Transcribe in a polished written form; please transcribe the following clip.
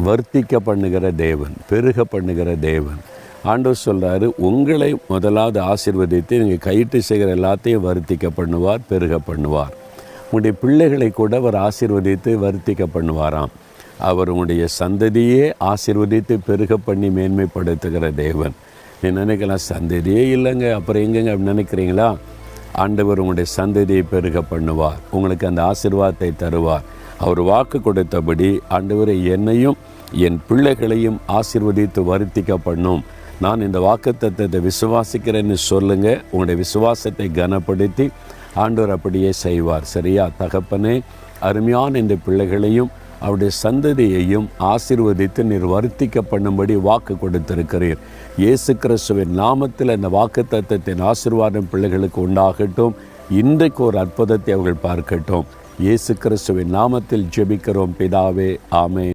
வர்த்திக்க பண்ணுகிற தேவன், பெருக பண்ணுகிற தேவன். ஆண்டவர் சொல்கிறாரு, உங்களை முதலாவது ஆசீர்வதித்து நீங்கள் கையிட்டு செய்கிற எல்லாத்தையும் வர்த்திக்க பண்ணுவார், பெருக பண்ணுவார். உங்களுடைய பிள்ளைகளை கூட அவர் ஆசீர்வதித்து வர்த்திக்க பண்ணுவாராம். அவர் உங்களுடைய சந்ததியே ஆசீர்வதித்து பெருக பண்ணி மேன்மைப்படுத்துகிற தேவன். நீ நினைக்கலாம், சந்ததியே இல்லைங்க, அப்புறம் எங்கெங்க அப்படி நினைக்கிறீங்களா? ஆண்டவர் உங்களுடைய சந்ததியை பெருக பண்ணுவார், உங்களுக்கு அந்த ஆசீர்வாதத்தை தருவார். அவர் வாக்கு கொடுத்தபடி ஆண்டவரை என்னையும் என் பிள்ளைகளையும் ஆசீர்வதித்து வர்த்திக்க பண்ணும், நான் இந்த வாக்குத்தத்தத்தை விசுவாசிக்கிறேன்னு சொல்லுங்கள். உங்களுடைய விசுவாசத்தை கனப்படுத்தி ஆண்டவர் அப்படியே செய்வார். சரியா? தகப்பனே, அருமையான இந்த பிள்ளைகளையும் அவருடைய சந்ததியையும் ஆசீர்வதித்து நீர் வர்த்திக்க பண்ணும்படி வாக்கு கொடுத்திருக்கிறீர். இயேசு கிறிஸ்துவின் நாமத்தில் இந்த வாக்குத்தத்தத்தின் ஆசீர்வாதம் பிள்ளைகளுக்கு உண்டாகட்டும். இன்றைக்கு ஒரு அற்புதத்தை அவர்கள் பார்க்கட்டும். இயேசு கிறிஸ்துவின் நாமத்தில் ஜெபிக்கிறோம் பிதாவே, ஆமென்.